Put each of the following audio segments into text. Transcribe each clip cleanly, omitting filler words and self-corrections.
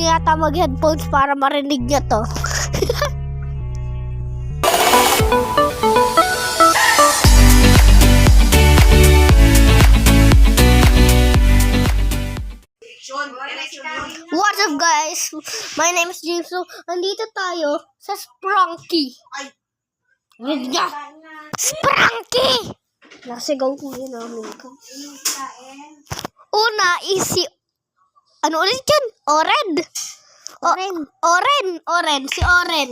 nyo yata mag-headphones para marinig nyo to. What's up guys? My name is James. So, andito tayo sa Sprunky. Rinig niya! Sprunky! Nasigaw ko yun namin ko. Una is si... Ano ulit yun? Oren. Oren. Si Oren.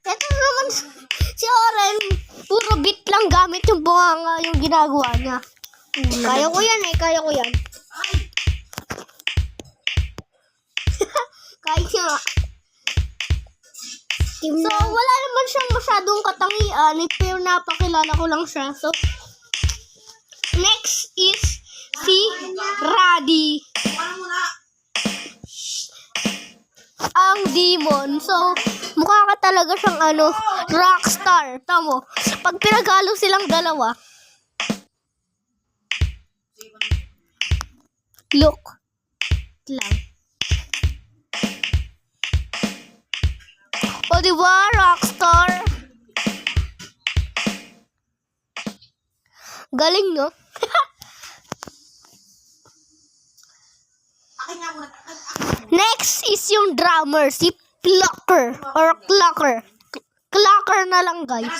Ito naman si Oren. Puro beat lang gamit yung bunganga yung ginagawa niya. Kaya ko yan. Kaya nga. So, wala naman siyang masyadong katangian. Pero napakilala ko lang siya. So, next is si Raddy. Ang demon. So, mukha ka talaga siyang rockstar. Tamo. Pag pinaghalo silang dalawa. Look. Lang. O, diba? Rockstar. Galing, no? Next is yung drummer, si Clocker. Or Clocker. Clocker na lang, guys.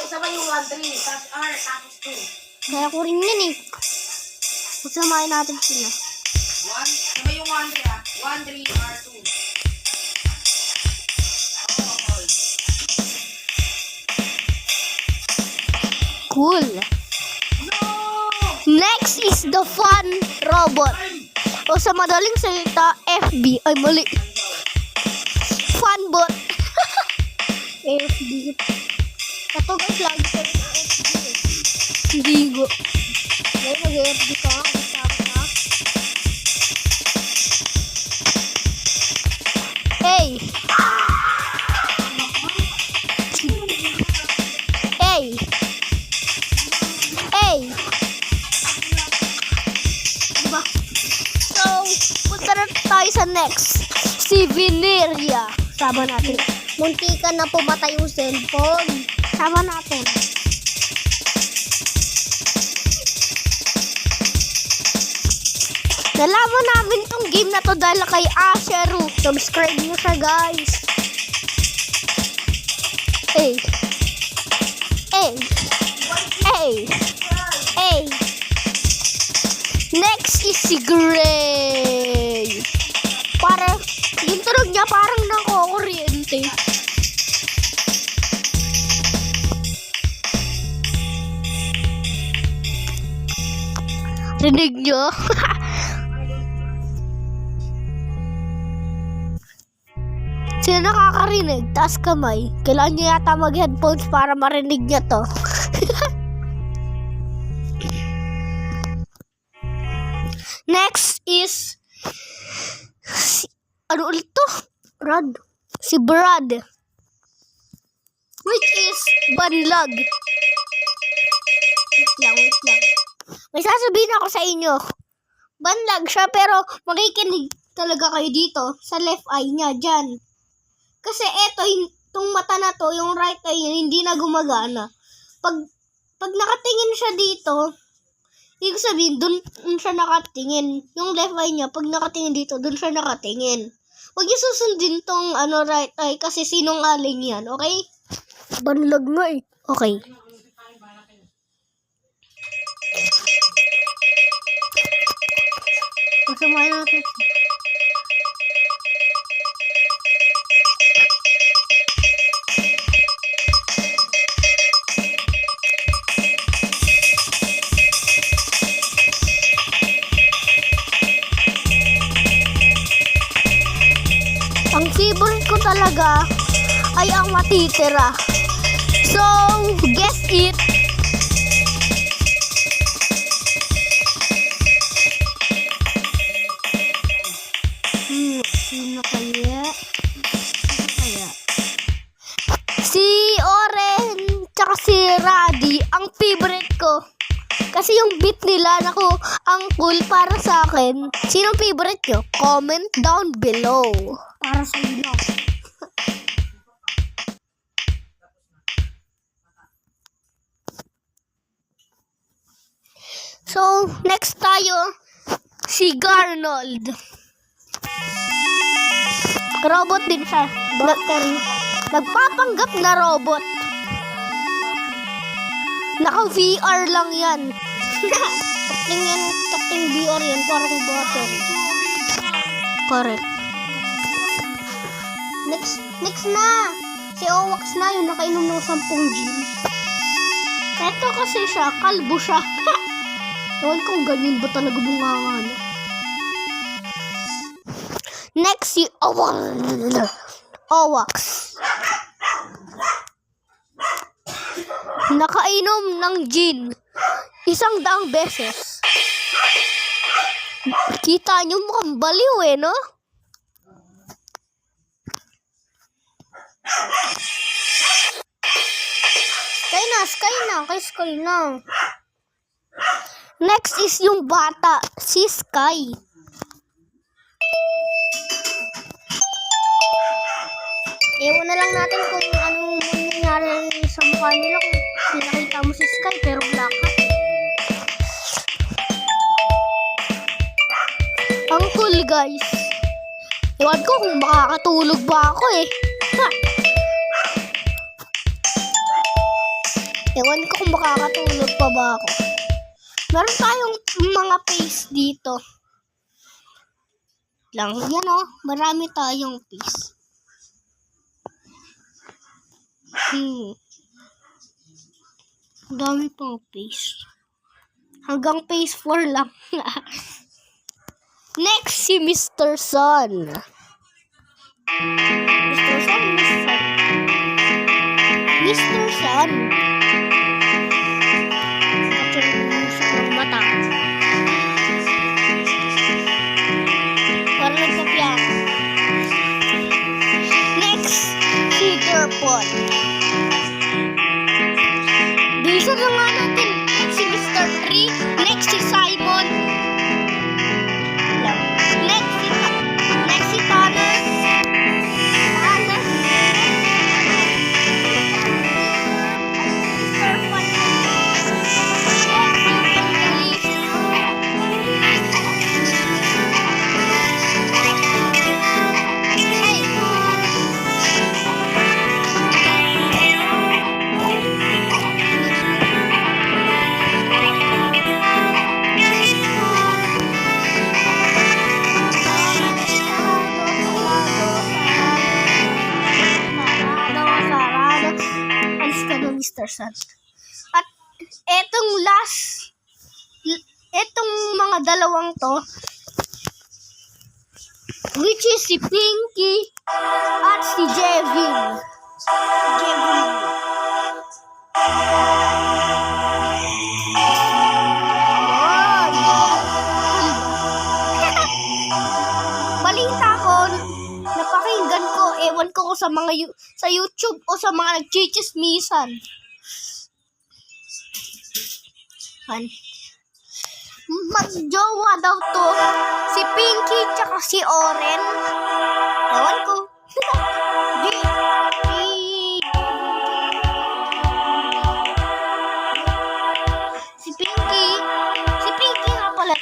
Sabay yung 1, 3, tapos R, tapos 2. Kaya ko rin yun eh. Magsamahin natin sila. Sabay yung 1, 3, 1, 3, R, 2. Cool. Next is the fun robot. O sa madaling salita, FB. Ay, mali. Funbot. FB. Ito guys, lagi sa FB. Ligo. Ay, mag-FB ka. Kasama ka. Hey. Punta na tayo sa next. Si Veneria. Sama natin. Muntikan na pumatay yung cellphone. Sama natin. Nalaman namin tong game na to dahil kay Asheru. Subscribe nyo siya, guys. Hey. Next is si Gray. Yung tunog niya parang nakukuryente. Rinig niyo? Sino nakakarinig? Taas kamay. Kailangan niyo yata mag-headphones para marinig niya to. Next is ano ulit to? Si Brad. Which is Banlag. Wait lang. May sasabihin ako sa inyo. Banlag siya pero makikinig talaga kayo dito sa left eye niya dyan. Kasi itong mata na to, yung right eye niya, hindi na gumagana. Pag nakatingin siya dito, ibig sabihin, dun siya nakatingin. Yung left eye niya, pag nakatingin dito, dun siya nakatingin. Huwag niyo susundin tong right eye kasi sinungaling yan, okay? Banlag nga eh. Okay. Masamahin natin. Ang favorite ko talaga ay ang matitira. So, guess it. Sino kaya? Si Oren tsaka si Raddy ang favorite ko. Kasi yung beat nila, naku, ang cool para sa akin. Sinong favorite nyo? Comment down below. Para sa inyo. So, next tayo, si Garnold. Robot din siya. Nagpapanggap na robot. Naka-VR lang yan. Kapting VR yan, parang bottle. Correct. Next na. Si Owax na yun, nakainom ng 10 gin. Ito kasi siya, kalbo siya. Ewan kung ganyan ba talaga bunga niya. Next, si Owax. Nakainom ng gin 100 beses. Kita nyo mukhang baliw eh, no? Sky na. Next is yung bata, si Sky. Ewan na lang natin kung anong nangyari sa mukha nila kung nakita mo si Sky pero black hat. Ang cool guys. Ewan ko kung makakatulog ba ako eh. Ewan ko kung makakatulog pa ba ako. Meron tayong mga face dito. Lang yan oh, marami tayong face. Dami pang face. Hanggang face 4 lang. Next, si Mr. Sun. Mr. Sun. Mata. Para nagkapya. Next, si Derpon. Bilisan na nga natin. Si Mr. 3. Next, si Simon. Next, si Tanner. Mr. Sun. At etong mga dalawang to, which is si Pinky at si Jevin. Balita ko, napakinggan ko, ewan ko sa mga sa YouTube o sa mga nagchichismisan. Magjowa daw to si Pinky tsaka si Oren. Ewan ko. Si Pinky nga pala.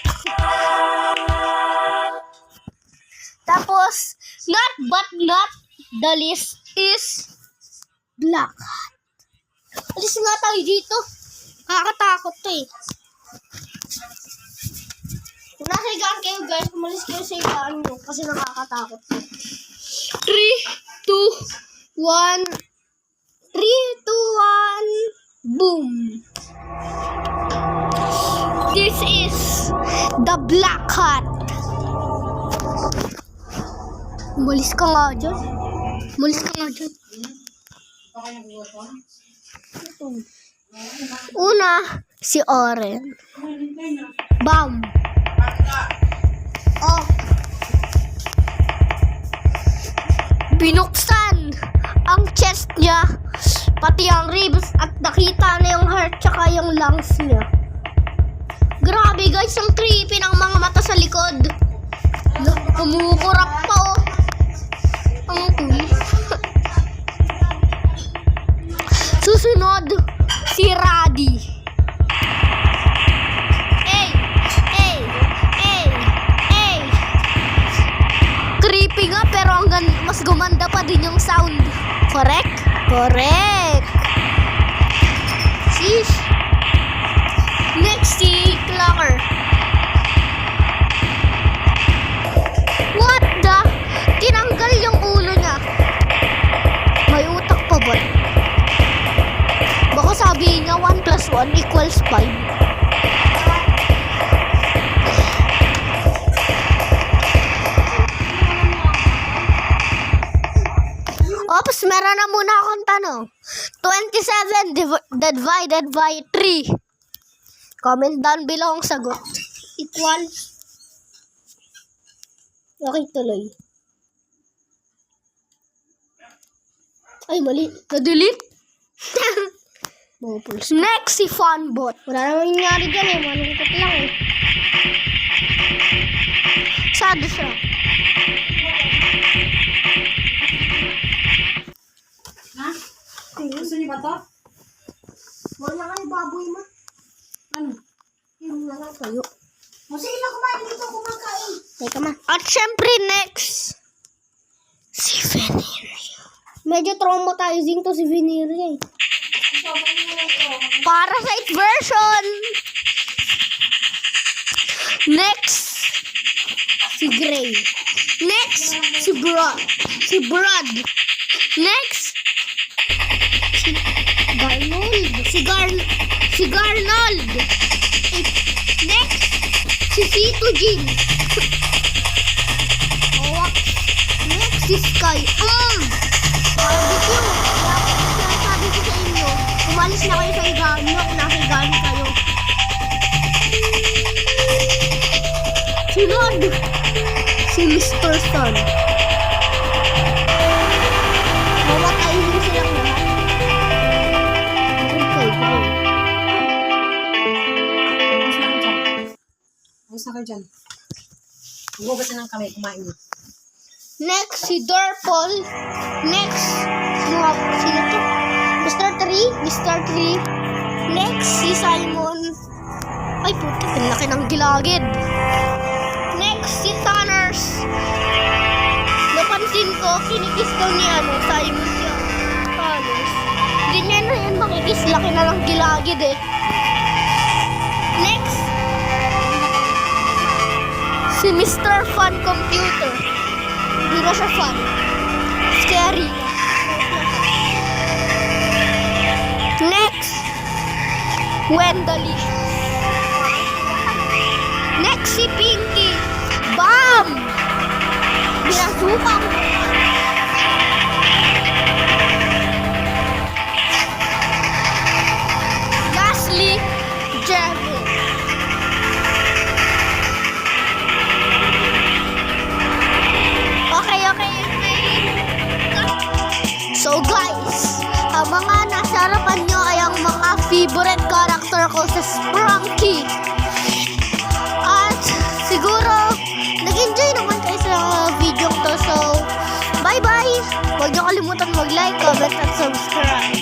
Tapos, not the least is Black Hat. Alis nga tayo dito. Nakakatakot to eh. Kung nasa higaan kayo guys, kumalis kayo sa higaan nyo kasi nakakatakot to. 3, 2, 1. Boom. This is the Black Hat. Umalis ka nga dyan. Una, si Oren. Bam. Oh. Binuksan ang chest niya. Pati ang ribs at nakita na yung heart tsaka yung lungs niya. Grabe guys, ang creepy ng mga mata sa likod. Kumukurap pa oh. Ang cool. Susunod, si Raddy. Creepy nga pero mas gumanda pa din yung sound. Correct? Correct. Sheesh. Next, si Clocker. What the? Tinanggal yung ulo niya. May utak pa ba? Baka sabihin niya 1 + 1 = 5. Ops, meron na muna akong tanong. 27 divided by 3. Comment down below ang sagot. Equals. Okay, tuloy. Ay, mali. Na-delete? Next, si Funbot. Wala naman nangyari dyan eh. Malungkot lang eh. Sad siya. Ha? Gusto niyo ba to? Wala kayo baboy mo. Ano? Yung lang kayo. O sige lang kumain dito kumakain. Teka ma. At syempre next, si Veneria. Medyo traumatizing to si Veneria eh. Parasite version. Next, si Gray. Next, si Brad. Next, si Garnold. Next, si Tito Jin. Next, si Sky. Barbecue. Sabi ko sa inyo, umalis na kayo sa higaan nyo kung nasa higaan kayo. Sunod, si Mr. Sun. Mamatayin mo silang lahat. Okay. Ayos na kayo dyan. Huwag ng kamay, kumain niyo. Next, si Dorpol. Next, sino to? Mr. 3. Next, si Simon. Ay, puti, ang laki ng gilagid. Next, si Tanners. Napansin ko, kinikis daw ni Simon siya. Tanners. Ganyan na yan makikis, laki na lang gilagid eh. Next, si Mr. Fun Computer. Hindi na siya fun. Scary. Next, Wendalicious. Next, si Pinky. Bam! Binasukan. Lastly, Jevin. Okay. So guys, ang mga nasa harapan nyo ay ang mga favorite character ko sa Sprunky. At siguro, nag-enjoy naman kayo sa video ko to. So, bye-bye! Huwag nyo kalimutan mag-like, comment, at subscribe.